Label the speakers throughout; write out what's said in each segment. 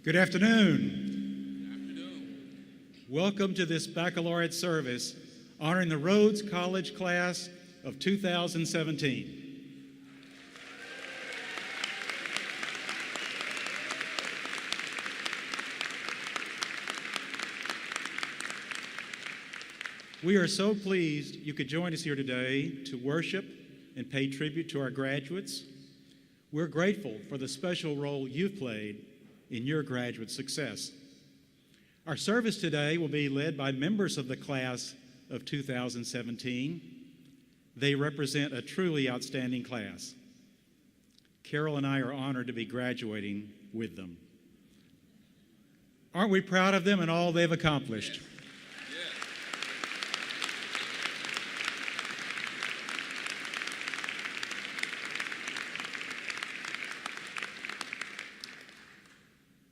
Speaker 1: Good afternoon.
Speaker 2: Good afternoon.
Speaker 1: Welcome to this baccalaureate service honoring the Rhodes College class of 2017. We are so pleased you could join us here today to worship and pay tribute to our graduates. We're grateful for the special role you've played in your graduate success. Our service today will be led by members of the class of 2017. They represent a truly outstanding class. Carol and I are honored to be graduating with them. Aren't we proud of them and all they've accomplished?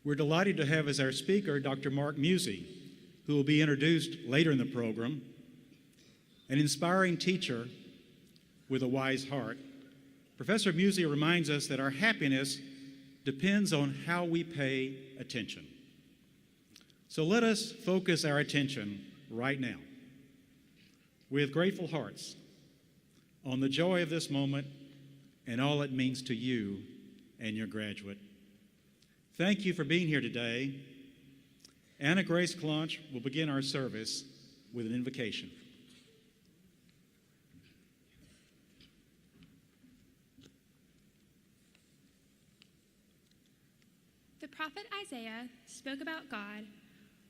Speaker 1: We're delighted to have as our speaker Dr. Marc Musi, who will be introduced later in the program. An inspiring teacher with a wise heart, Professor Musi reminds us that our happiness depends on how we pay attention. So let us focus our attention right now, with grateful hearts, on the joy of this moment and all it means to you and your graduate. Thank you for being here today. Anna Grace Clonch will begin our service with an invocation.
Speaker 3: The prophet Isaiah spoke about God.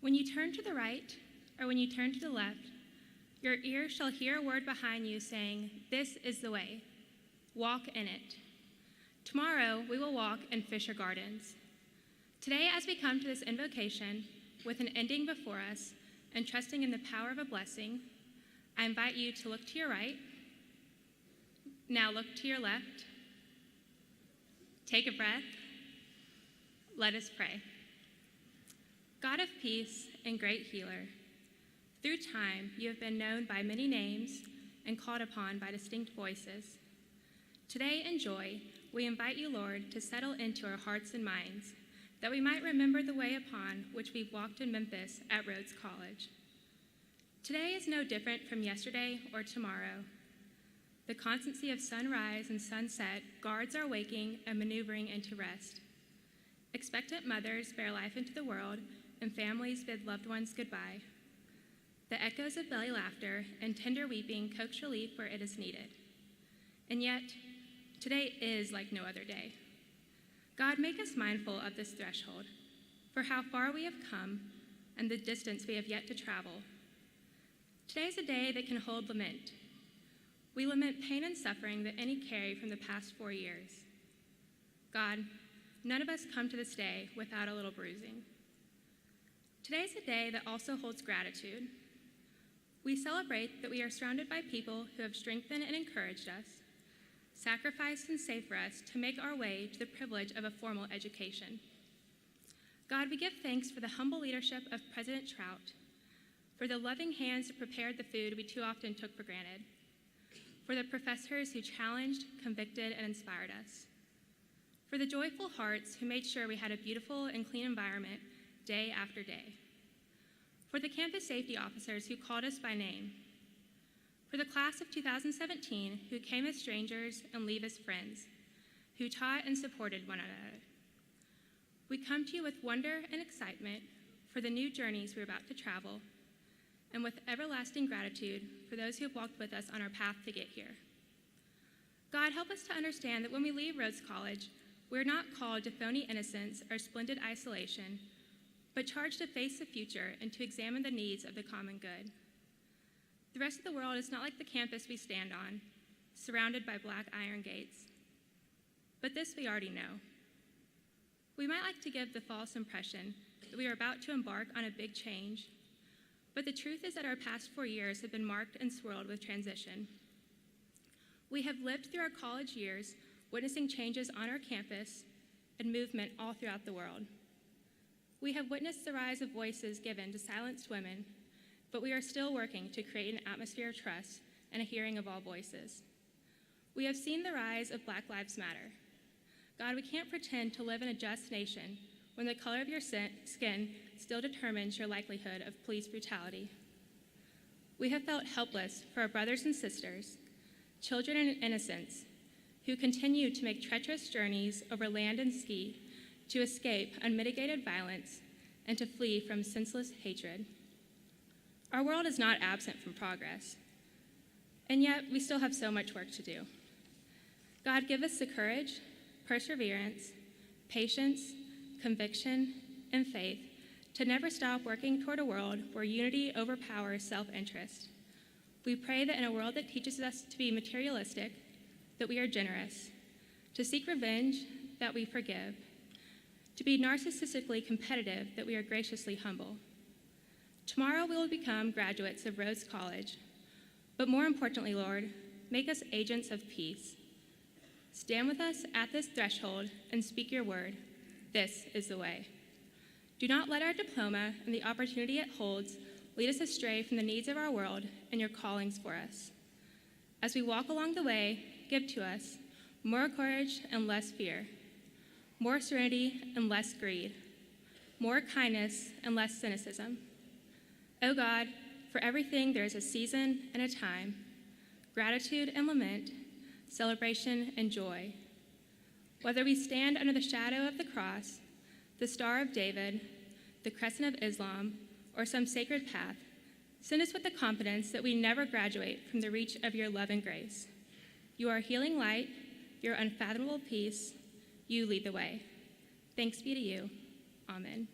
Speaker 3: When you turn to the right, or when you turn to the left, your ear shall hear a word behind you saying, "This is the way. Walk in it." Tomorrow we will walk in Fisher Gardens. Today, as we come to this invocation with an ending before us and trusting in the power of a blessing, I invite you to look to your right. Now look to your left. Take a breath. Let us pray. God of peace and great healer, through time you have been known by many names and called upon by distinct voices. Today in joy, we invite you, Lord, to settle into our hearts and minds, that we might remember the way upon which we walked in Memphis at Rhodes College. Today is no different from yesterday or tomorrow. The constancy of sunrise and sunset guards our waking and maneuvering into rest. Expectant mothers bear life into the world, and families bid loved ones goodbye. The echoes of belly laughter and tender weeping coax relief where it is needed. And yet, today is like no other day. God, make us mindful of this threshold, for how far we have come and the distance we have yet to travel. Today is a day that can hold lament. We lament pain and suffering that any carry from the past 4 years. God, none of us come to this day without a little bruising. Today is a day that also holds gratitude. We celebrate that we are surrounded by people who have strengthened and encouraged us, sacrificed and saved for us to make our way to the privilege of a formal education. God, we give thanks for the humble leadership of President Trout, for the loving hands that prepared the food we too often took for granted, for the professors who challenged, convicted, and inspired us, for the joyful hearts who made sure we had a beautiful and clean environment day after day, for the campus safety officers who called us by name, for the class of 2017 who came as strangers and leave as friends, who taught and supported one another. We come to you with wonder and excitement for the new journeys we're about to travel, and with everlasting gratitude for those who have walked with us on our path to get here. God, help us to understand that when we leave Rhodes College, we're not called to phony innocence or splendid isolation, but charged to face the future and to examine the needs of the common good. The rest of the world is not like the campus we stand on, surrounded by black iron gates. But this we already know. We might like to give the false impression that we are about to embark on a big change, but the truth is that our past 4 years have been marked and swirled with transition. We have lived through our college years, witnessing changes on our campus and movement all throughout the world. We have witnessed the rise of voices given to silenced women, but we are still working to create an atmosphere of trust and a hearing of all voices. We have seen the rise of Black Lives Matter. God, we can't pretend to live in a just nation when the color of your skin still determines your likelihood of police brutality. We have felt helpless for our brothers and sisters, children and innocents, who continue to make treacherous journeys over land and sea to escape unmitigated violence and to flee from senseless hatred. Our world is not absent from progress, and yet we still have so much work to do. God, give us the courage, perseverance, patience, conviction, and faith to never stop working toward a world where unity overpowers self-interest. We pray that in a world that teaches us to be materialistic, that we are generous, to seek revenge, that we forgive, to be narcissistically competitive, that we are graciously humble. Tomorrow we will become graduates of Rhodes College, but more importantly, Lord, make us agents of peace. Stand with us at this threshold and speak your word. This is the way. Do not let our diploma and the opportunity it holds lead us astray from the needs of our world and your callings for us. As we walk along the way, give to us more courage and less fear, more serenity and less greed, more kindness and less cynicism. O God, for everything there is a season and a time, gratitude and lament, celebration and joy. Whether we stand under the shadow of the cross, the Star of David, the crescent of Islam, or some sacred path, send us with the confidence that we never graduate from the reach of your love and grace. You are healing light, your unfathomable peace. You lead the way. Thanks be to you. Amen.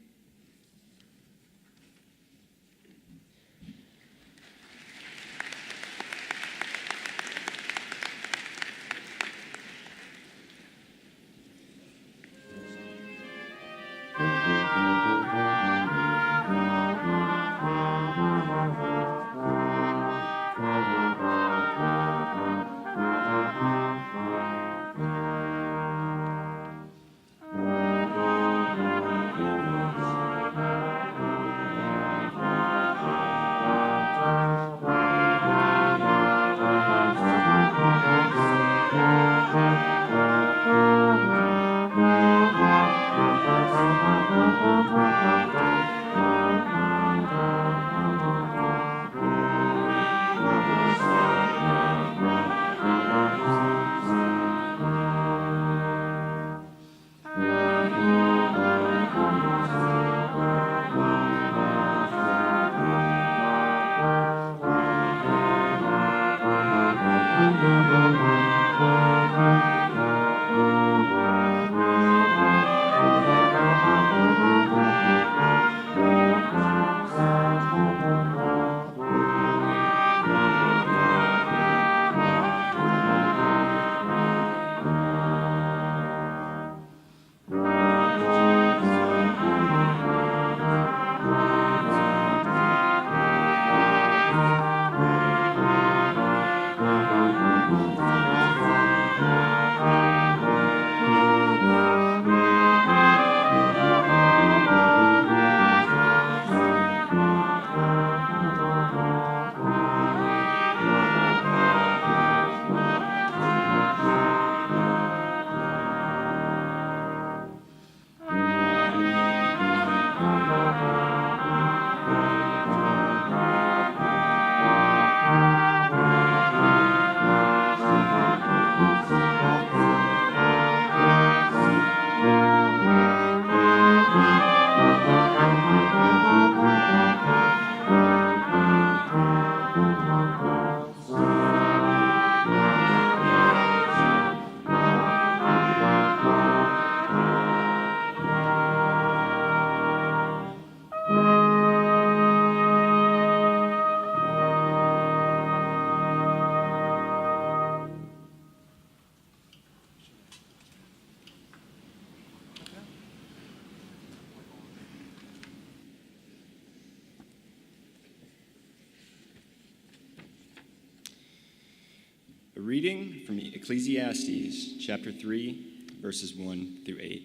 Speaker 2: A reading from Ecclesiastes, chapter 3, verses 1 through 8.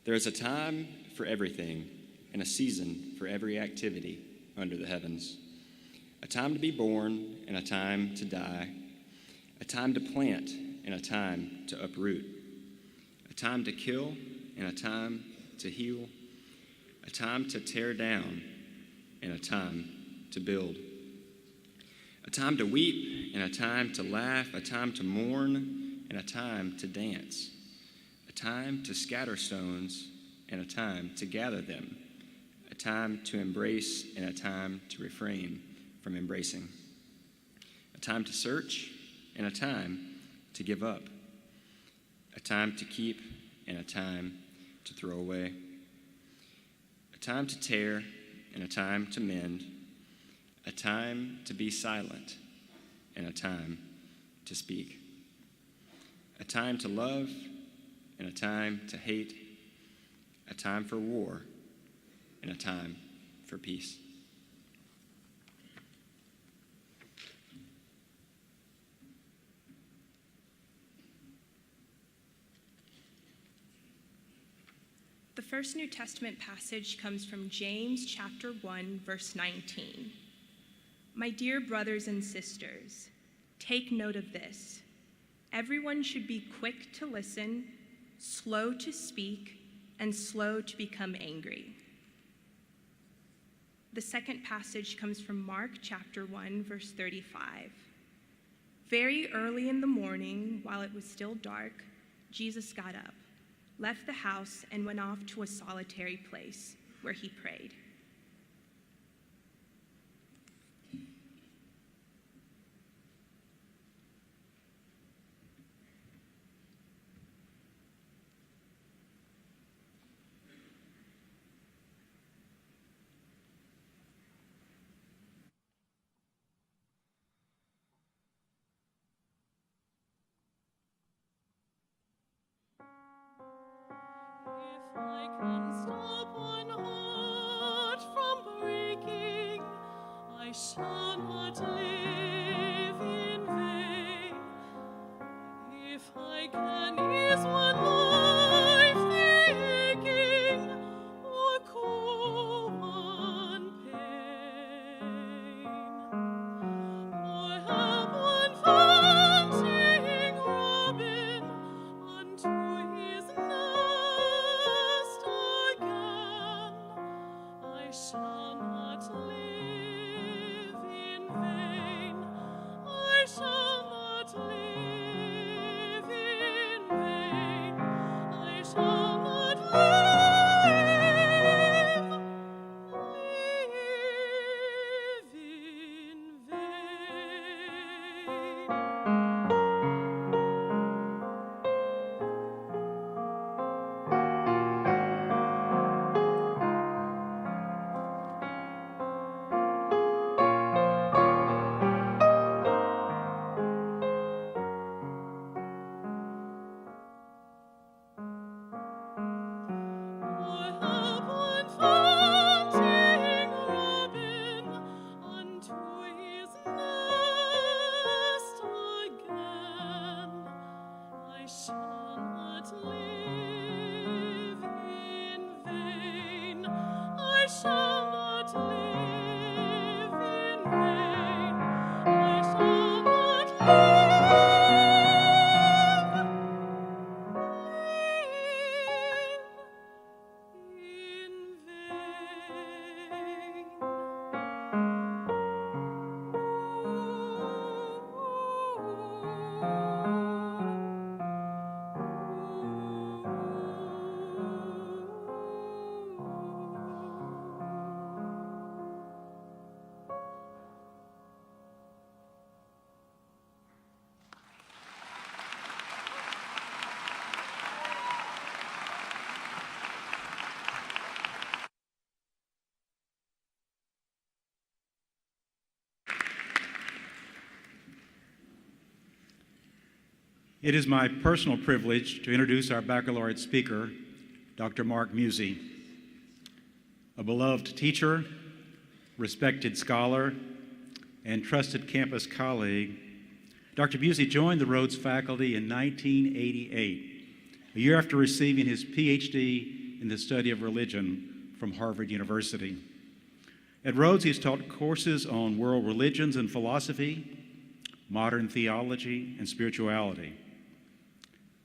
Speaker 2: There is a time for everything and a season for every activity under the heavens, a time to be born and a time to die, a time to plant and a time to uproot, a time to kill and a time to heal, a time to tear down and a time to build, a time to weep and a time to laugh, a time to mourn and a time to dance, a time to scatter stones and a time to gather them, a time to embrace and a time to refrain from embracing, a time to search and a time to give up, a time to keep and a time to throw away, a time to tear and a time to mend, a time to be silent and a time to speak, a time to love and a time to hate, a time for war and a time for peace.
Speaker 4: The first New Testament passage comes from James chapter 1, verse 19. My dear brothers and sisters, take note of this. Everyone should be quick to listen, slow to speak, and slow to become angry. The second passage comes from Mark chapter 1, verse 35. Very early in the morning, while it was still dark, Jesus got up, left the house, and went off to a solitary place where he prayed.
Speaker 5: I can stop one heart from breaking, I shall not live in vain. If I can ease one life aching, or cool one pain, or help one fainting robin unto his nest again, I shall not live in vain. I shall not live in vain. I shall not live in vain. Or help one fainting robin unto his nest again, I shall not live in vain. I shall not live in vain. I shall not live in
Speaker 1: It is my personal privilege to introduce our baccalaureate speaker, Dr. Marc Musi. A beloved teacher, respected scholar, and trusted campus colleague, Dr. Musi joined the Rhodes faculty in 1988, a year after receiving his PhD in the study of religion from Harvard University. At Rhodes, he's taught courses on world religions and philosophy, modern theology, and spirituality.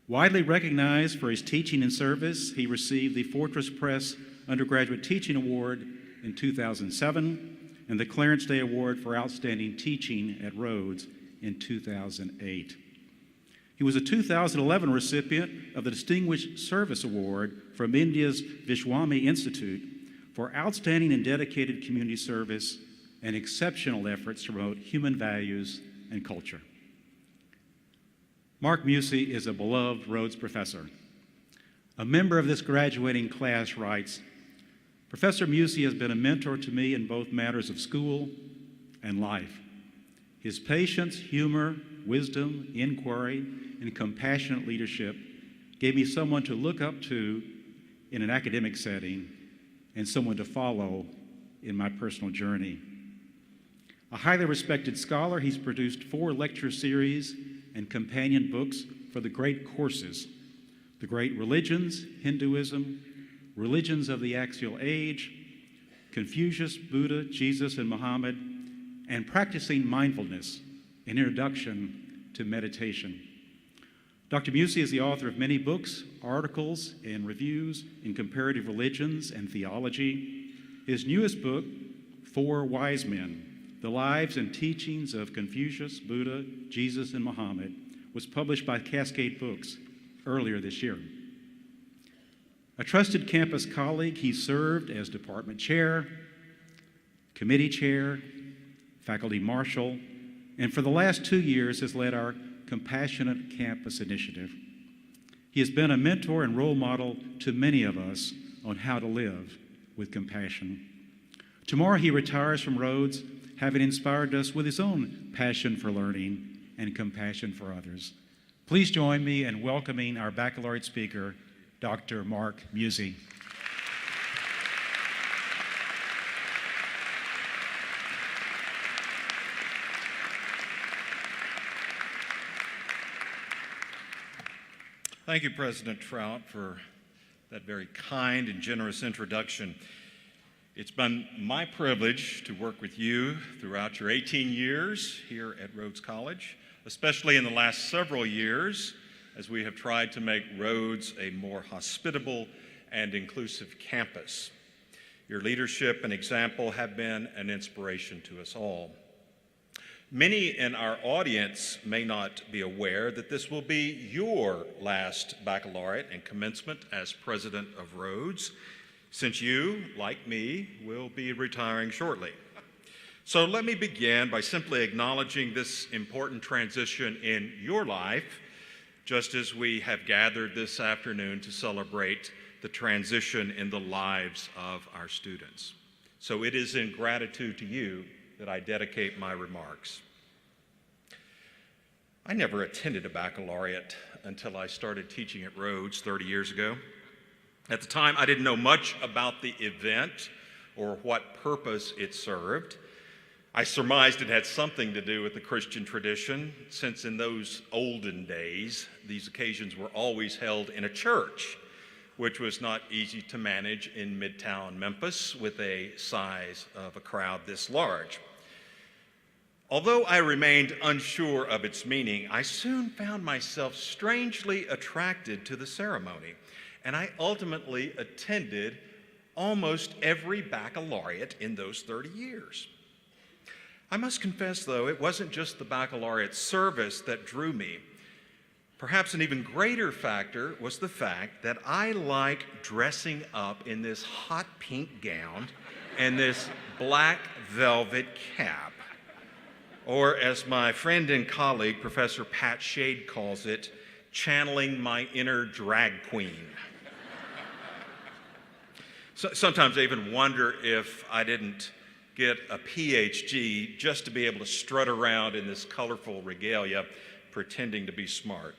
Speaker 1: Widely recognized for his teaching and service, he received the Fortress Press Undergraduate Teaching Award in 2007 and the Clarence Day Award for Outstanding Teaching at Rhodes in 2008. He was a 2011 recipient of the Distinguished Service Award from India's Vishwami Institute for outstanding and dedicated community service and exceptional efforts to promote human values and culture. Marc Musi is a beloved Rhodes professor. A member of this graduating class writes, "Professor Musi has been a mentor to me in both matters of school and life. His patience, humor, wisdom, inquiry, and compassionate leadership gave me someone to look up to in an academic setting and someone to follow in my personal journey. A highly respected scholar, he's produced 4 lecture series and companion books for the great courses, The Great Religions, Hinduism, Religions of the Axial Age, Confucius, Buddha, Jesus, and Muhammad, and Practicing Mindfulness, an Introduction to Meditation. Dr. Musi is the author of many books, articles, and reviews in comparative religions and theology. His newest book, 4 Wise Men, The Lives and Teachings of Confucius, Buddha, Jesus, and Muhammad, was published by Cascade Books earlier this year. A trusted campus colleague, he served as department chair, committee chair, faculty marshal, and for the last 2 years has led our Compassionate Campus initiative. He has been a mentor and role model to many of us on how to live with compassion. Tomorrow he retires from Rhodes, having inspired us with his own passion for learning and compassion for others. Please join me in welcoming our baccalaureate speaker, Dr. Marc Musi.
Speaker 6: Thank you, President Trout, for that very kind and generous introduction. It's been my privilege to work with you throughout your 18 years here at Rhodes College, especially in the last several years as we have tried to make Rhodes a more hospitable and inclusive campus. Your leadership and example have been an inspiration to us all. Many in our audience may not be aware that this will be your last baccalaureate and commencement as president of Rhodes, since you, like me, will be retiring shortly. So let me begin by simply acknowledging this important transition in your life, just as we have gathered this afternoon to celebrate the transition in the lives of our students. So it is in gratitude to you that I dedicate my remarks. I never attended a baccalaureate until I started teaching at Rhodes 30 years ago. At the time, I didn't know much about the event or what purpose it served. I surmised it had something to do with the Christian tradition, since in those olden days, these occasions were always held in a church, which was not easy to manage in Midtown Memphis with a size of a crowd this large. Although I remained unsure of its meaning, I soon found myself strangely attracted to the ceremony, and I ultimately attended almost every baccalaureate in those 30 years. I must confess, though, it wasn't just the baccalaureate service that drew me. Perhaps an even greater factor was the fact that I like dressing up in this hot pink gown and this black velvet cap. Or as my friend and colleague, Professor Pat Shade calls it, channeling my inner drag queen. Sometimes I even wonder if I didn't get a PhD just to be able to strut around in this colorful regalia, pretending to be smart.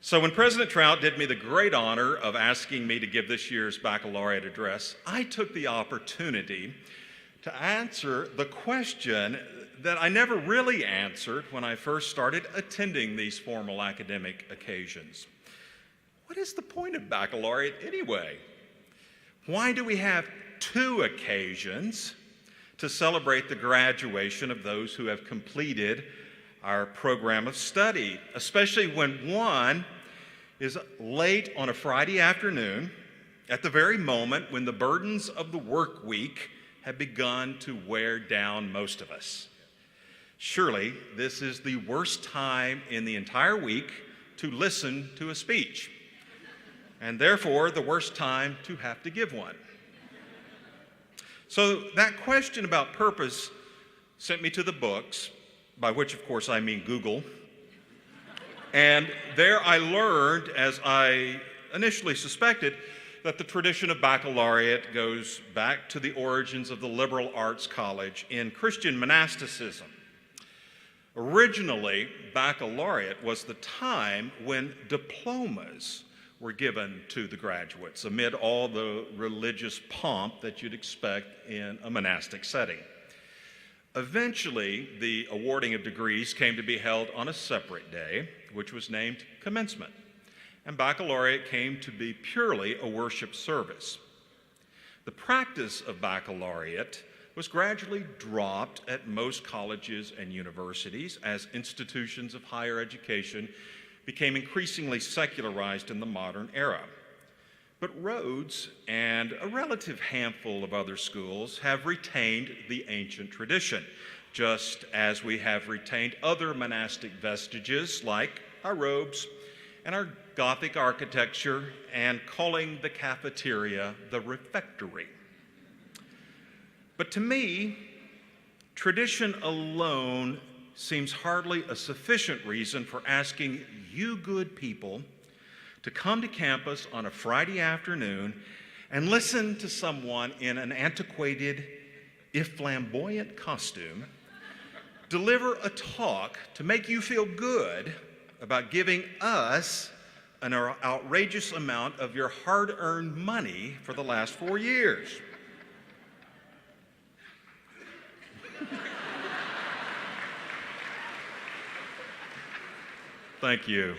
Speaker 6: So when President Trout did me the great honor of asking me to give this year's baccalaureate address, I took the opportunity to answer the question that I never really answered when I first started attending these formal academic occasions. What is the point of baccalaureate anyway? Why do we have 2 occasions to celebrate the graduation of those who have completed our program of study, especially when one is late on a Friday afternoon at the very moment when the burdens of the work week have begun to wear down most of us. Surely, this is the worst time in the entire week to listen to a speech, and therefore the worst time to have to give one. So that question about purpose sent me to the books, by which of course I mean Google, and there I learned, as I initially suspected, that the tradition of baccalaureate goes back to the origins of the liberal arts college in Christian monasticism. Originally, baccalaureate was the time when diplomas were given to the graduates amid all the religious pomp that you'd expect in a monastic setting. Eventually, the awarding of degrees came to be held on a separate day, which was named commencement, and baccalaureate came to be purely a worship service. The practice of baccalaureate was gradually dropped at most colleges and universities as institutions of higher education became increasingly secularized in the modern era. But Rhodes and a relative handful of other schools have retained the ancient tradition, just as we have retained other monastic vestiges like our robes and our Gothic architecture and calling the cafeteria the refectory. But to me, tradition alone seems hardly a sufficient reason for asking you good people to come to campus on a Friday afternoon and listen to someone in an antiquated, if flamboyant costume deliver a talk to make you feel good about giving us an outrageous amount of your hard-earned money for the last 4 years. Thank you.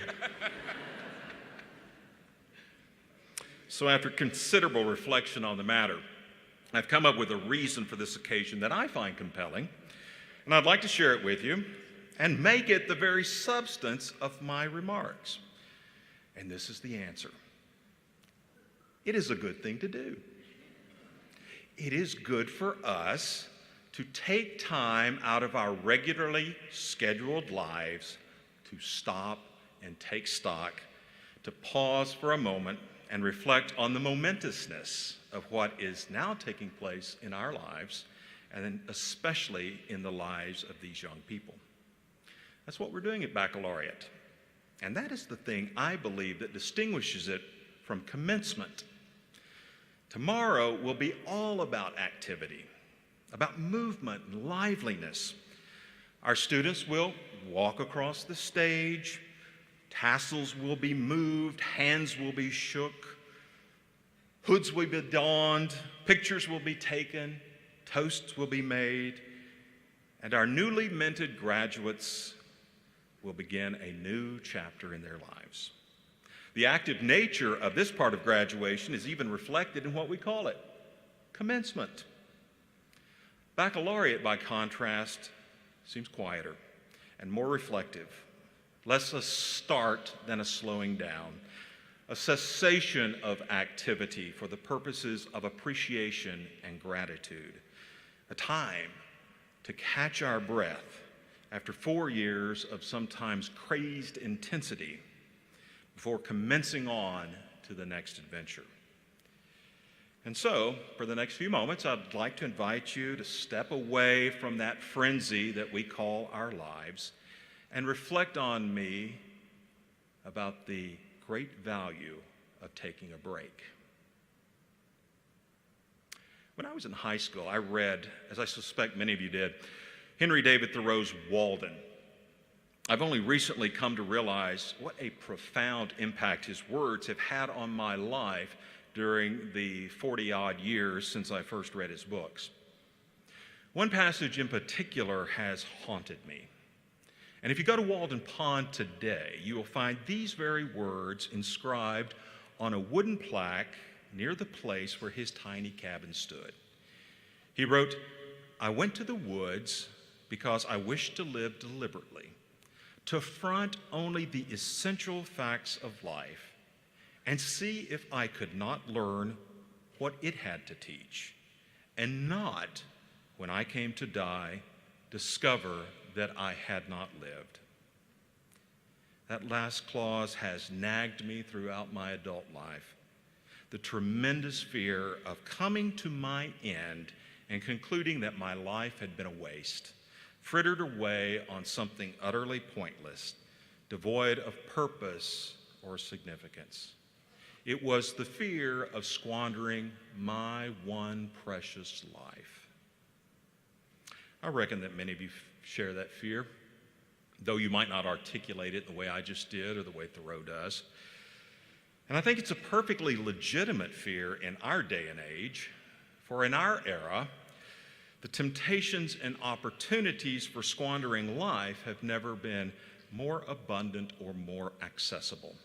Speaker 6: So after considerable reflection on the matter, I've come up with a reason for this occasion that I find compelling, and I'd like to share it with you and make it the very substance of my remarks. And this is the answer. It is a good thing to do. It is good for us to take time out of our regularly scheduled lives to stop and take stock, to pause for a moment and reflect on the momentousness of what is now taking place in our lives, and then especially in the lives of these young people. That's what we're doing at Baccalaureate. And that is the thing I believe that distinguishes it from commencement. Tomorrow will be all about activity, about movement and liveliness. Our students will walk across the stage, tassels will be moved, hands will be shook, hoods will be donned, pictures will be taken, toasts will be made, and our newly minted graduates will begin a new chapter in their lives. The active nature of this part of graduation is even reflected in what we call it, commencement. Baccalaureate, by contrast, seems quieter and more reflective, less a start than a slowing down, a cessation of activity for the purposes of appreciation and gratitude, a time to catch our breath after 4 years of sometimes crazed intensity before commencing on to the next adventure. And so, for the next few moments, I'd like to invite you to step away from that frenzy that we call our lives and reflect on me about the great value of taking a break. When I was in high school, I read, as I suspect many of you did, Henry David Thoreau's Walden. I've only recently come to realize what a profound impact his words have had on my life during the 40-odd years since I first read his books. One passage in particular has haunted me. And if you go to Walden Pond today, you will find these very words inscribed on a wooden plaque near the place where his tiny cabin stood. He wrote, "I went to the woods because I wished to live deliberately, to front only the essential facts of life and see if I could not learn what it had to teach, and not, when I came to die, discover that I had not lived. That last clause has nagged me throughout my adult life. The tremendous fear of coming to my end and concluding that my life had been a waste, frittered away on something utterly pointless, devoid of purpose or significance. It was the fear of squandering my one precious life. I reckon that many of you share that fear, though you might not articulate it the way I just did or the way Thoreau does. And I think it's a perfectly legitimate fear in our day and age, for in our era, the temptations and opportunities for squandering life have never been more abundant or more accessible.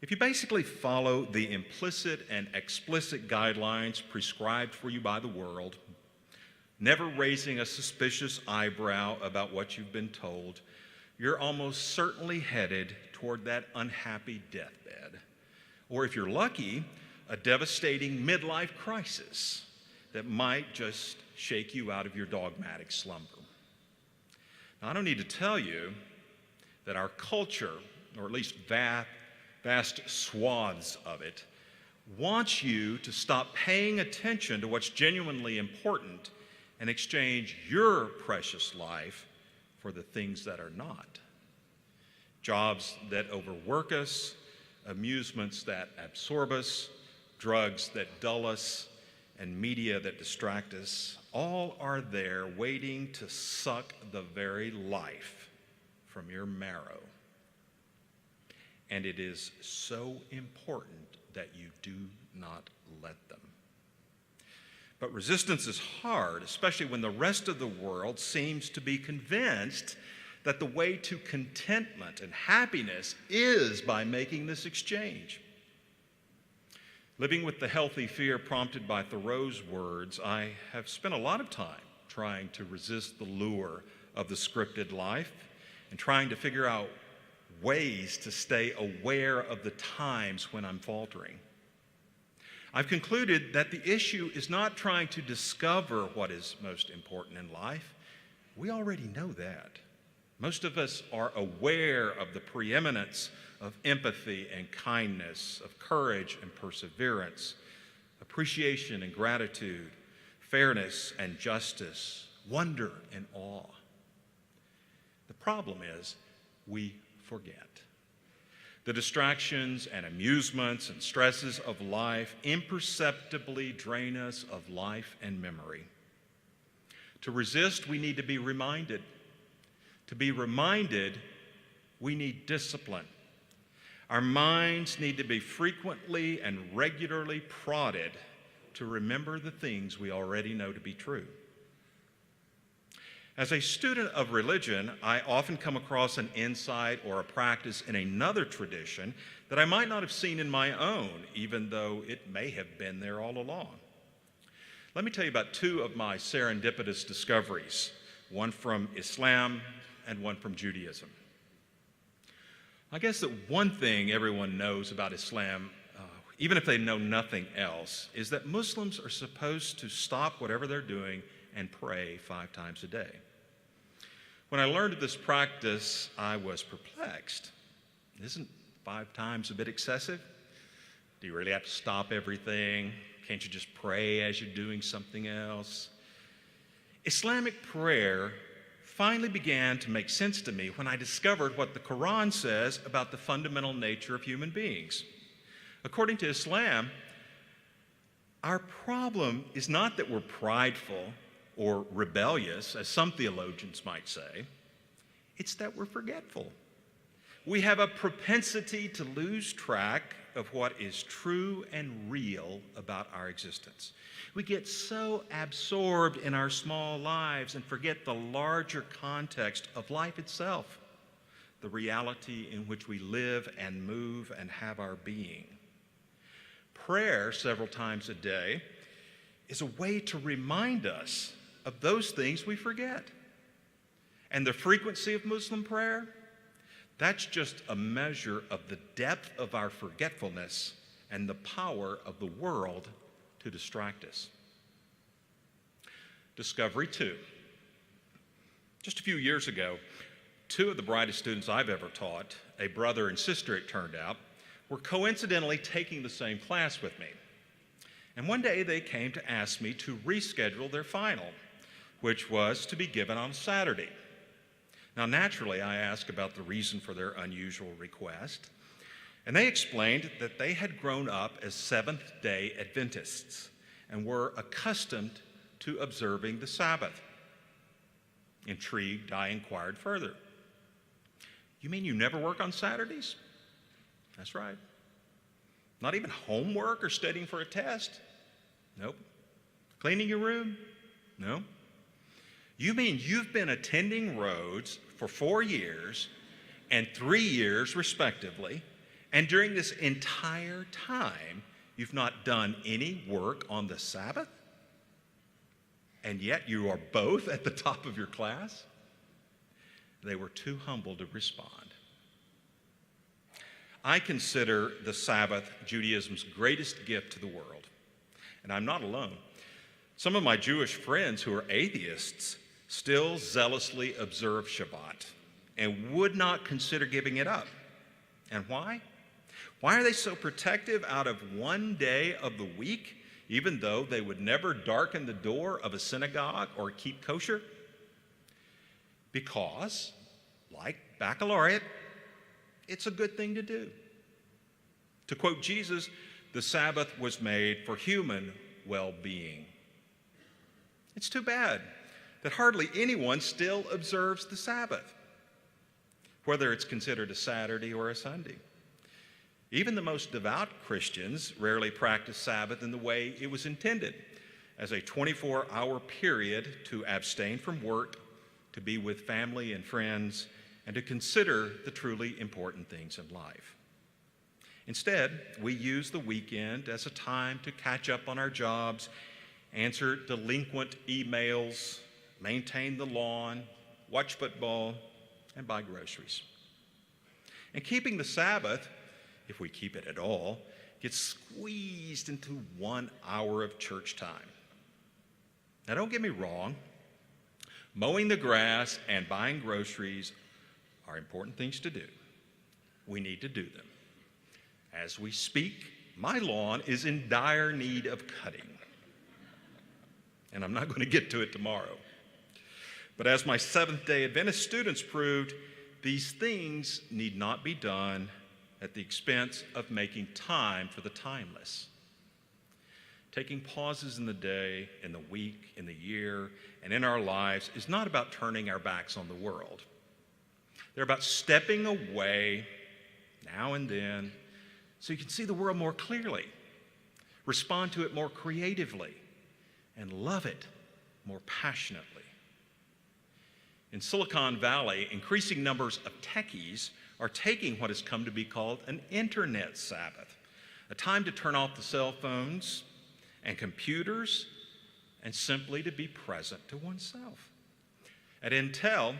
Speaker 6: If you basically follow the implicit and explicit guidelines prescribed for you by the world, never raising a suspicious eyebrow about what you've been told, you're almost certainly headed toward that unhappy deathbed. Or if you're lucky, a devastating midlife crisis that might just shake you out of your dogmatic slumber. Now, I don't need to tell you that our culture, or at least vast swaths of it, wants you to stop paying attention to what's genuinely important and exchange your precious life for the things that are not. Jobs that overwork us, amusements that absorb us, drugs that dull us, and media that distract us, all are there waiting to suck the very life from your marrow. And it is so important that you do not let them. But resistance is hard, especially when the rest of the world seems to be convinced that the way to contentment and happiness is by making this exchange. Living with the healthy fear prompted by Thoreau's words, I have spent a lot of time trying to resist the lure of the scripted life and trying to figure out ways to stay aware of the times when I'm faltering. I've concluded that the issue is not trying to discover what is most important in life. We already know that. Most of us are aware of the preeminence of empathy and kindness, of courage and perseverance, appreciation and gratitude, fairness and justice, wonder and awe. The problem is we forget. The distractions and amusements and stresses of life imperceptibly drain us of life and memory. To resist, we need to be reminded. To be reminded, we need discipline. Our minds need to be frequently and regularly prodded to remember the things we already know to be true. As a student of religion, I often come across an insight or a practice in another tradition that I might not have seen in my own, even though it may have been there all along. Let me tell you about two of my serendipitous discoveries, one from Islam and one from Judaism. I guess that one thing everyone knows about Islam, even if they know nothing else, is that Muslims are supposed to stop whatever they're doing and pray 5 times a day. When I learned of this practice, I was perplexed. Isn't 5 times a bit excessive? Do you really have to stop everything? Can't you just pray as you're doing something else? Islamic prayer finally began to make sense to me when I discovered what the Quran says about the fundamental nature of human beings. According to Islam, our problem is not that we're prideful or rebellious, as some theologians might say. It's that we're forgetful. We have a propensity to lose track of what is true and real about our existence. We get so absorbed in our small lives and forget the larger context of life itself, the reality in which we live and move and have our being. Prayer several times a day is a way to remind us of those things we forget. And the frequency of Muslim prayer, That's just a measure of the depth of our forgetfulness and the power of the world to distract us. Discovery 2. Just a few years ago, 2 of the brightest students I've ever taught, a brother and sister it turned out, were coincidentally taking the same class with me. And one day they came to ask me to reschedule their final, which was to be given on Saturday. Now, naturally, I asked about the reason for their unusual request, and they explained that they had grown up as Seventh-day Adventists and were accustomed to observing the Sabbath. Intrigued, I inquired further. You mean you never work on Saturdays? That's right. Not even homework or studying for a test? Nope. Cleaning your room? No. You mean you've been attending Rhodes for 4 years and 3 years, respectively, and during this entire time, you've not done any work on the Sabbath? And yet you are both at the top of your class? They were too humble to respond. I consider the Sabbath Judaism's greatest gift to the world, and I'm not alone. Some of my Jewish friends who are atheists still zealously observe Shabbat and would not consider giving it up. And why? Why are they so protective out of one day of the week, even though they would never darken the door of a synagogue or keep kosher? Because, like Baccalaureate, it's a good thing to do. To quote Jesus, the Sabbath was made for human well-being. It's too bad that hardly anyone still observes the Sabbath, whether it's considered a Saturday or a Sunday. Even the most devout Christians rarely practice Sabbath in the way it was intended, as a 24-hour period to abstain from work, to be with family and friends, and to consider the truly important things in life. Instead, we use the weekend as a time to catch up on our jobs, answer delinquent emails, maintain the lawn, watch football, and buy groceries. And keeping the Sabbath, if we keep it at all, gets squeezed into 1 hour of church time. Now, don't get me wrong. Mowing the grass and buying groceries are important things to do. We need to do them. As we speak, my lawn is in dire need of cutting. And I'm not going to get to it tomorrow. But as my Seventh-day Adventist students proved, these things need not be done at the expense of making time for the timeless. Taking pauses in the day, in the week, in the year, and in our lives is not about turning our backs on the world. They're about stepping away now and then so you can see the world more clearly, respond to it more creatively, and love it more passionately. In Silicon Valley, increasing numbers of techies are taking what has come to be called an internet Sabbath, a time to turn off the cell phones and computers and simply to be present to oneself. At Intel,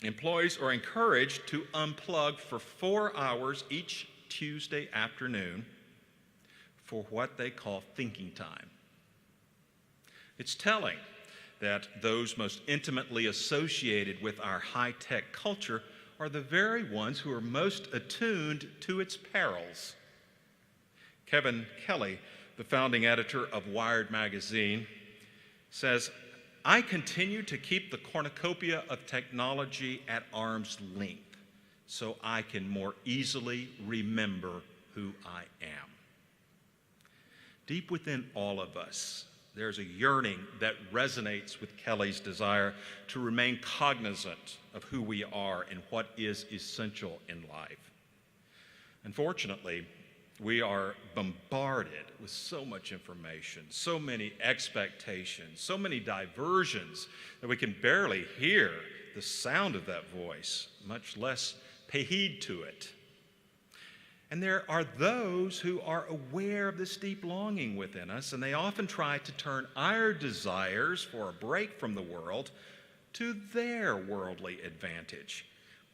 Speaker 6: employees are encouraged to unplug for 4 hours each Tuesday afternoon for what they call thinking time. It's telling that those most intimately associated with our high-tech culture are the very ones who are most attuned to its perils. Kevin Kelly, the founding editor of Wired magazine, says, "I continue to keep the cornucopia of technology at arm's length so I can more easily remember who I am." Deep within all of us, there's a yearning that resonates with Kelly's desire to remain cognizant of who we are and what is essential in life. Unfortunately, we are bombarded with so much information, so many expectations, so many diversions that we can barely hear the sound of that voice, much less pay heed to it. And there are those who are aware of this deep longing within us, and they often try to turn our desires for a break from the world to their worldly advantage,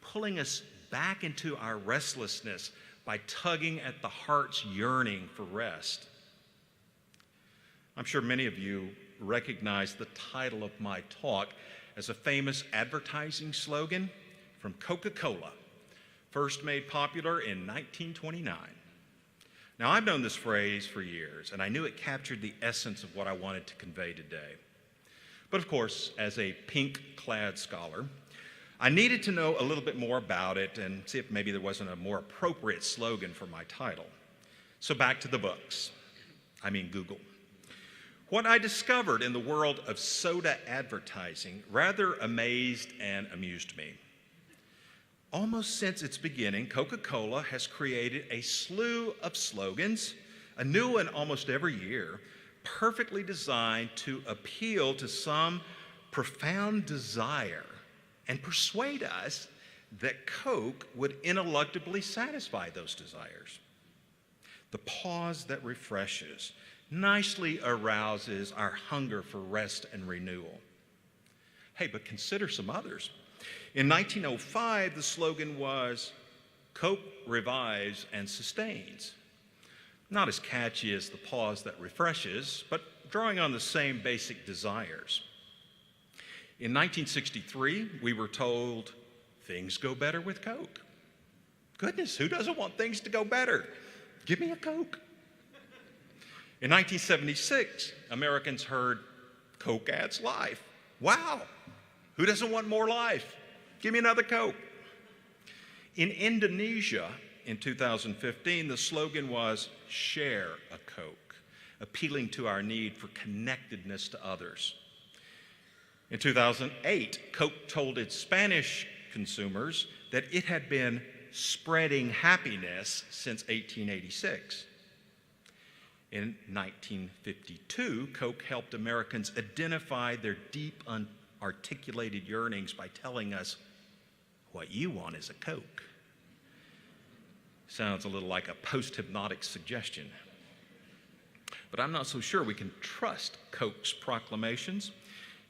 Speaker 6: pulling us back into our restlessness by tugging at the heart's yearning for rest. I'm sure many of you recognize the title of my talk as a famous advertising slogan from Coca-Cola, first made popular in 1929. Now, I've known this phrase for years, and I knew it captured the essence of what I wanted to convey today. But of course, as a pink-clad scholar, I needed to know a little bit more about it and see if maybe there wasn't a more appropriate slogan for my title. So back to the books. Google. What I discovered in the world of soda advertising rather amazed and amused me. Almost since its beginning, Coca-Cola has created a slew of slogans, a new one almost every year, perfectly designed to appeal to some profound desire and persuade us that Coke would ineluctably satisfy those desires. The pause that refreshes nicely arouses our hunger for rest and renewal. Hey, but consider some others. In 1905, the slogan was, Coke revives and sustains. Not as catchy as the pause that refreshes, but drawing on the same basic desires. In 1963, we were told, things go better with Coke. Goodness, who doesn't want things to go better? Give me a Coke. In 1976, Americans heard, Coke adds life. Wow, who doesn't want more life? Give me another Coke. In Indonesia, in 2015, the slogan was, share a Coke, appealing to our need for connectedness to others. In 2008, Coke told its Spanish consumers that it had been spreading happiness since 1886. In 1952, Coke helped Americans identify their deep, unarticulated yearnings by telling us, what you want is a Coke. Sounds a little like a post-hypnotic suggestion. But I'm not so sure we can trust Coke's proclamations.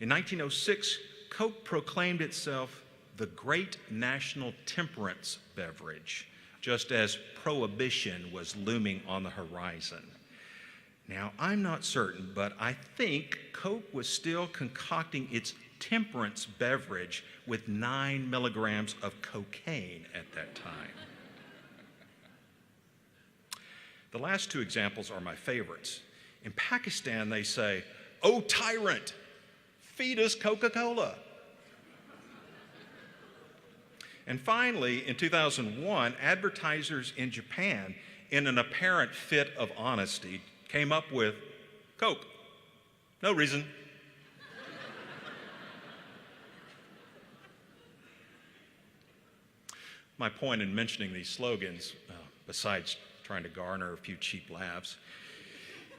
Speaker 6: In 1906, Coke proclaimed itself the great national temperance beverage, just as prohibition was looming on the horizon. Now, I'm not certain, but I think Coke was still concocting its temperance beverage with 9 milligrams of cocaine at that time. The last two examples are my favorites. In Pakistan, they say, "Oh, tyrant, feed us Coca-Cola." And finally, in 2001, advertisers in Japan, in an apparent fit of honesty, came up with Coke. No reason. My point in mentioning these slogans, besides trying to garner a few cheap laughs,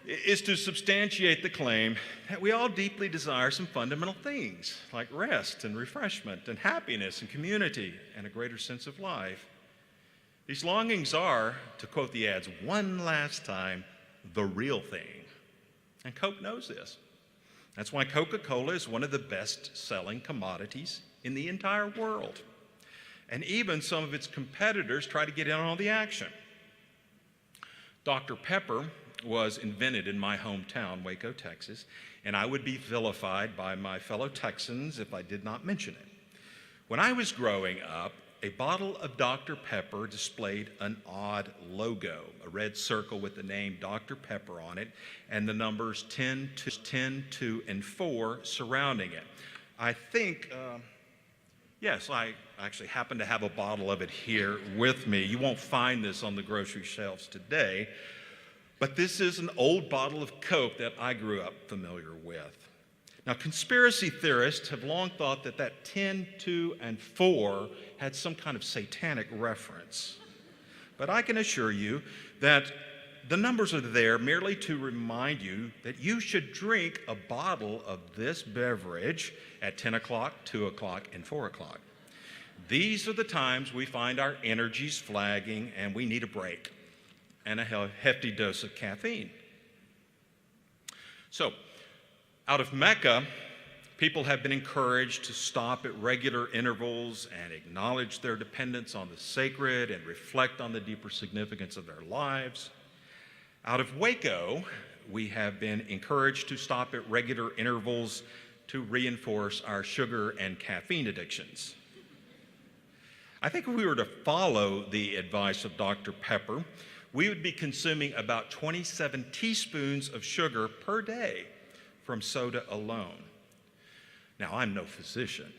Speaker 6: is to substantiate the claim that we all deeply desire some fundamental things like rest and refreshment and happiness and community and a greater sense of life. These longings are, to quote the ads one last time, the real thing. And Coke knows this. That's why Coca-Cola is one of the best-selling commodities in the entire world. And even some of its competitors try to get in on the action. Dr. Pepper was invented in my hometown, Waco, Texas, and I would be vilified by my fellow Texans if I did not mention it. When I was growing up, a bottle of Dr. Pepper displayed an odd logo, a red circle with the name Dr. Pepper on it, and the numbers 10, 2, and 4 surrounding it. I think, yes, I actually happen to have a bottle of it here with me. You won't find this on the grocery shelves today, but this is an old bottle of Coke that I grew up familiar with. Now, conspiracy theorists have long thought that that 10, 2, and 4 had some kind of satanic reference. But I can assure you that the numbers are there merely to remind you that you should drink a bottle of this beverage at 10 o'clock, 2 o'clock, and 4 o'clock. These are the times we find our energies flagging and we need a break and a hefty dose of caffeine. So, out of Mecca, People have been encouraged to stop at regular intervals and acknowledge their dependence on the sacred and reflect on the deeper significance of their lives. Out of Waco, we have been encouraged to stop at regular intervals to reinforce our sugar and caffeine addictions. I think if we were to follow the advice of Dr. Pepper, we would be consuming about 27 teaspoons of sugar per day from soda alone. Now, I'm no physician,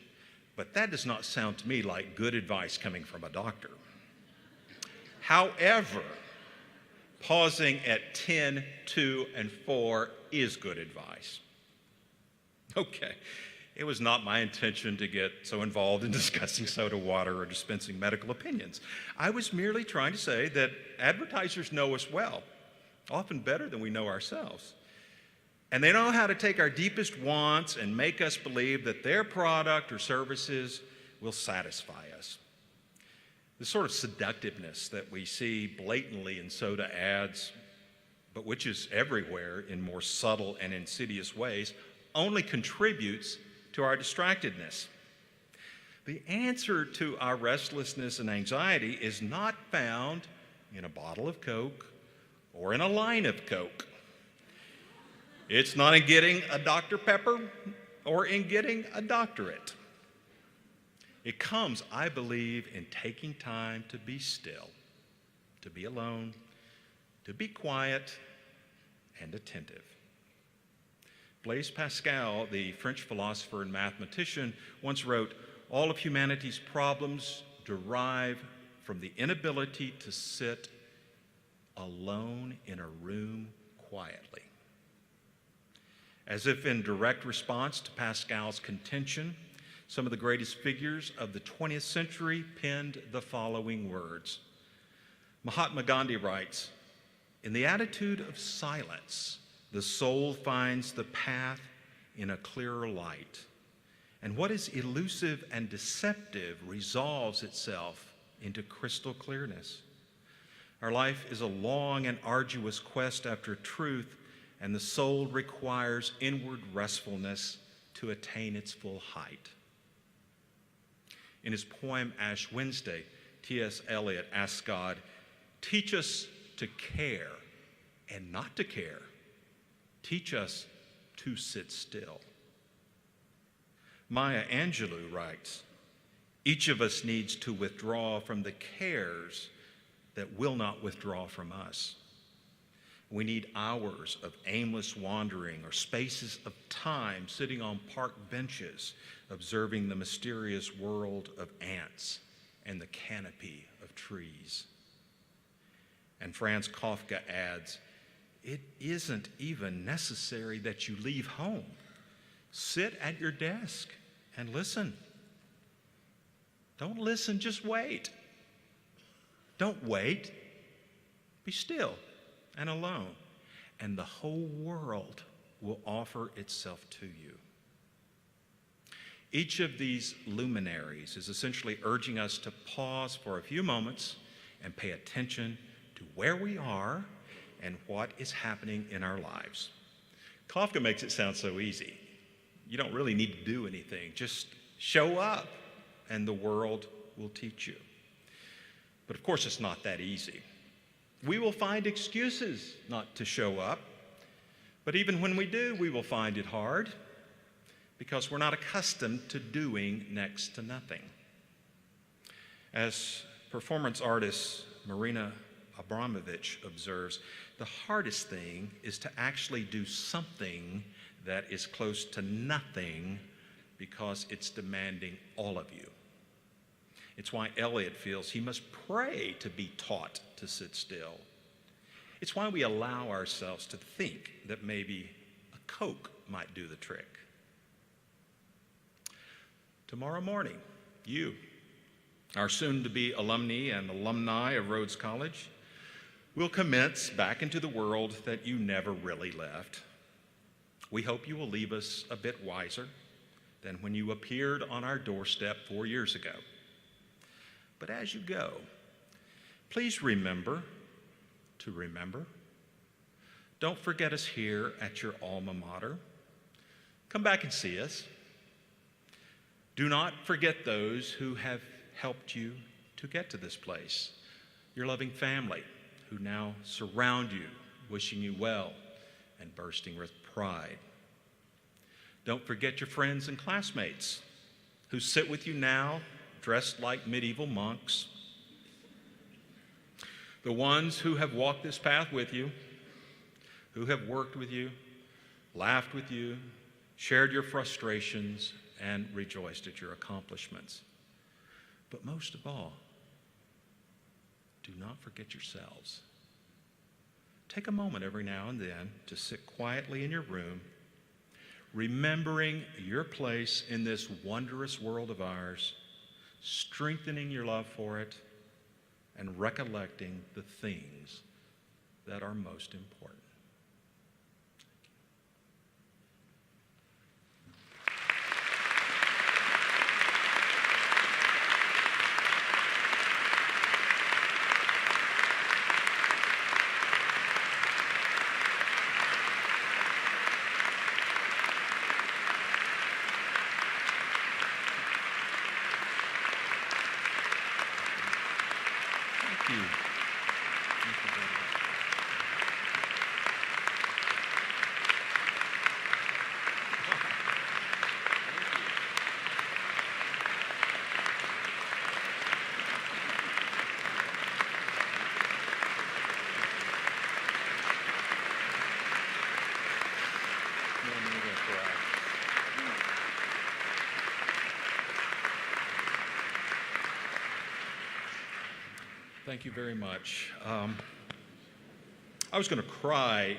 Speaker 6: but that does not sound to me like good advice coming from a doctor. However, pausing at 10, 2, and 4 is good advice. Okay, it was not my intention to get so involved in discussing soda water or dispensing medical opinions. I was merely trying to say that advertisers know us well, often better than we know ourselves. And they know how to take our deepest wants and make us believe that their product or services will satisfy us. The sort of seductiveness that we see blatantly in soda ads, but which is everywhere in more subtle and insidious ways, only contributes to our distractedness. The answer to our restlessness and anxiety is not found in a bottle of Coke or in a line of Coke. It's not in getting a Dr. Pepper or in getting a doctorate. It comes, I believe, in taking time to be still, to be alone, to be quiet and attentive. Blaise Pascal, the French philosopher and mathematician, once wrote, "All of humanity's problems derive from the inability to sit alone in a room quietly." As if in direct response to Pascal's contention, some of the greatest figures of the 20th century penned the following words. Mahatma Gandhi writes, "In the attitude of silence, the soul finds the path in a clearer light, and what is elusive and deceptive resolves itself into crystal clearness. Our life is a long and arduous quest after truth, and the soul requires inward restfulness to attain its full height." In his poem Ash Wednesday, T.S. Eliot asks God, "Teach us to care and not to care. Teach us to sit still." Maya Angelou writes, "Each of us needs to withdraw from the cares that will not withdraw from us. We need hours of aimless wandering or spaces of time sitting on park benches, observing the mysterious world of ants and the canopy of trees." And Franz Kafka adds, "It isn't even necessary that you leave home. Sit at your desk and listen. Don't listen, just wait. Don't wait. Be still and alone, and the whole world will offer itself to you." Each of these luminaries is essentially urging us to pause for a few moments and pay attention to where we are and what is happening in our lives. Kafka makes it sound so easy. You don't really need to do anything. Just show up, and the world will teach you. But of course, it's not that easy. We will find excuses not to show up, but even when we do, we will find it hard because we're not accustomed to doing next to nothing. As performance artist Marina Abramovich observes, the hardest thing is to actually do something that is close to nothing because it's demanding all of you. It's why Eliot feels he must pray to be taught to sit still. It's why we allow ourselves to think that maybe a Coke might do the trick. Tomorrow morning, you, our soon-to-be alumni and alumni of Rhodes College, will commence back into the world that you never really left. We hope you will leave us a bit wiser than when you appeared on our doorstep 4 years ago. But as you go, please remember to remember. Don't forget us here at your alma mater. Come back and see us. Do not forget those who have helped you to get to this place. Your loving family who now surround you, wishing you well and bursting with pride. Don't forget your friends and classmates who sit with you now, dressed like medieval monks. The ones who have walked this path with you, who have worked with you, laughed with you, shared your frustrations, and rejoiced at your accomplishments. But most of all, do not forget yourselves. Take a moment every now and then to sit quietly in your room, remembering your place in this wondrous world of ours, strengthening your love for it, and recollecting the things that are most important. Thank you very much. I was going to cry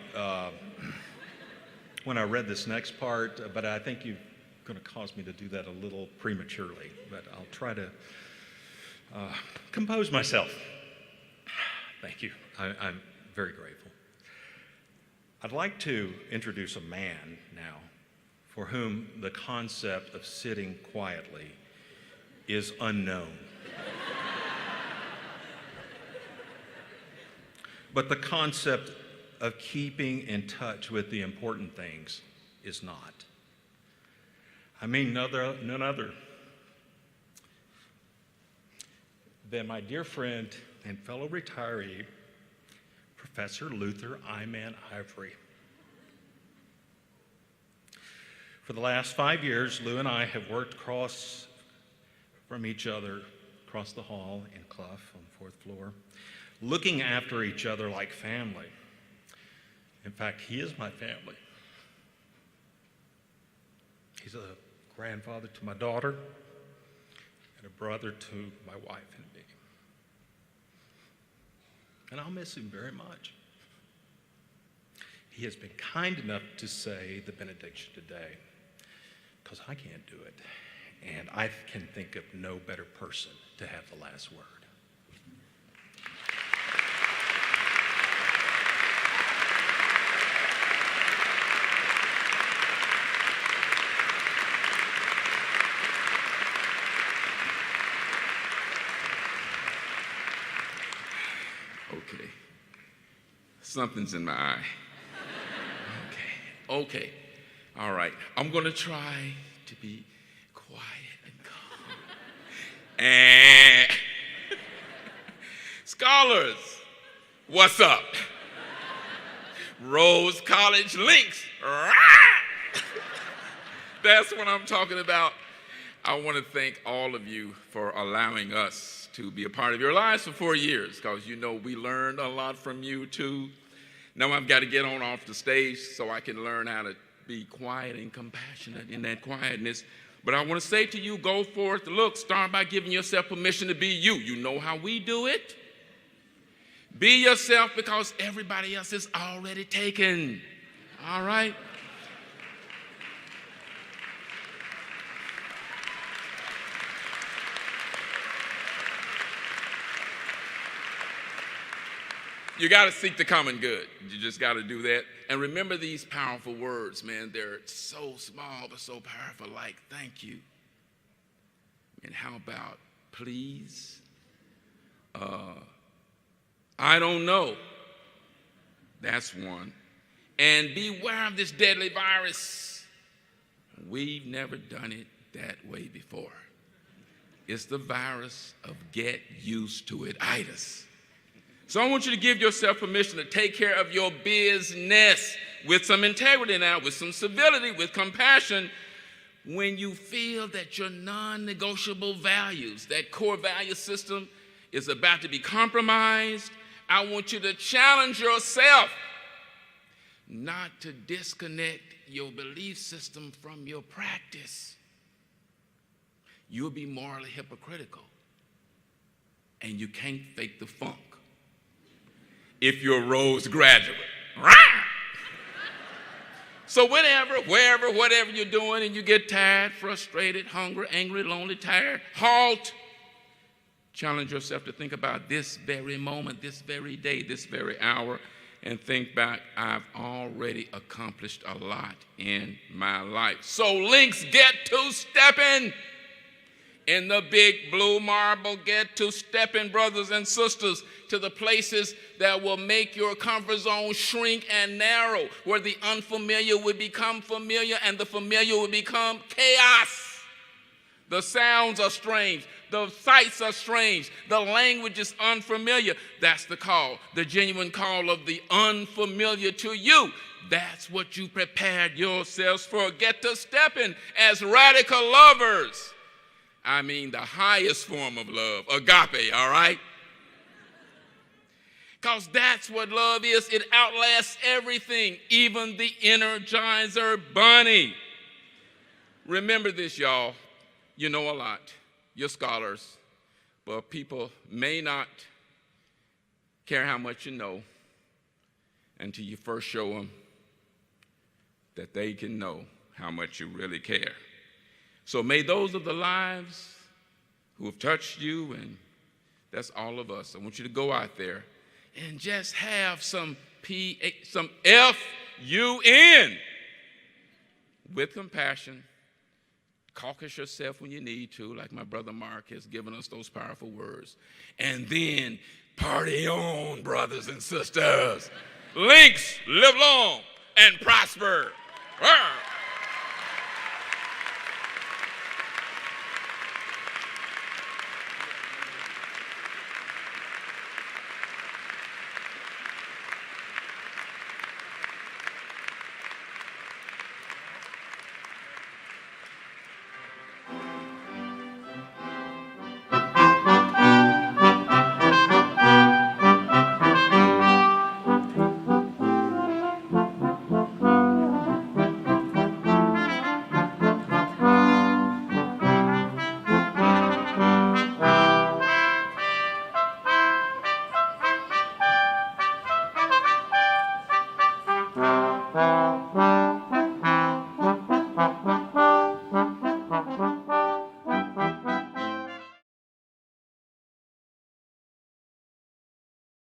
Speaker 6: when I read this next part, but I think you're going to cause me to do that a little prematurely. But I'll try to compose myself. Thank you. I'm very grateful. I'd like to introduce a man now for whom the concept of sitting quietly is unknown. But the concept of keeping in touch with the important things is not. I mean none other than my dear friend and fellow retiree, Professor Luther Iman Ivory. For the last 5 years, Lou and I have worked across from each other across the hall in Clough on the 4th floor, looking after each other like family. In fact, he is my family. He's a grandfather to my daughter and a brother to my wife and me. And I'll miss him very much. He has been kind enough to say the benediction today, because I can't do it. And I can think of no better person to have the last word.
Speaker 7: Okay. Something's in my eye. Okay. All right. I'm going to try to be quiet and calm. And scholars, what's up? Rhodes College links. That's what I'm talking about. I want to thank all of you for allowing us to be a part of your lives for 4 years, because you know we learned a lot from you too. Now I've got to get on off the stage so I can learn how to be quiet and compassionate in that quietness. But I want to say to you, go forth, look, start by giving yourself permission to be you. You know how we do it. Be yourself, because everybody else is already taken. All right? You got to seek the common good. You just got to do that. And remember these powerful words, man. They're so small but so powerful, like thank you. And how about please? I don't know. That's one. And beware of this deadly virus. We've never done it that way before. It's the virus of get used to it-itis. So I want you to give yourself permission to take care of your business with some integrity now, with some civility, with compassion. When you feel that your non-negotiable values, that core value system is about to be compromised, I want you to challenge yourself not to disconnect your belief system from your practice. You'll be morally hypocritical, and you can't fake the funk if you're a Rhodes graduate. So whatever you're doing, and you get tired, frustrated, hungry, angry, lonely, tired, halt. Challenge yourself to think about this very moment, this very day, this very hour, and think back, I've already accomplished a lot in my life. So links, get to stepping. In the big blue marble, get to stepping, brothers and sisters, to the places that will make your comfort zone shrink and narrow, where the unfamiliar would become familiar and the familiar would become chaos. The sounds are strange. The sights are strange. The language is unfamiliar. That's the call, the genuine call of the unfamiliar to you. That's what you prepared yourselves for. Get to stepping as radical lovers. I mean the highest form of love, agape, all right? Because that's what love is. It outlasts everything, even the Energizer Bunny. Remember this, y'all. You know a lot. You're scholars, but people may not care how much you know until you first show them that they can know how much you really care. So may those of the lives who have touched you, and that's all of us, I want you to go out there and just have some F-U-N with compassion. Caucus yourself when you need to, like my brother Marc has given us those powerful words. And then party on, brothers and sisters. Links, live long and prosper.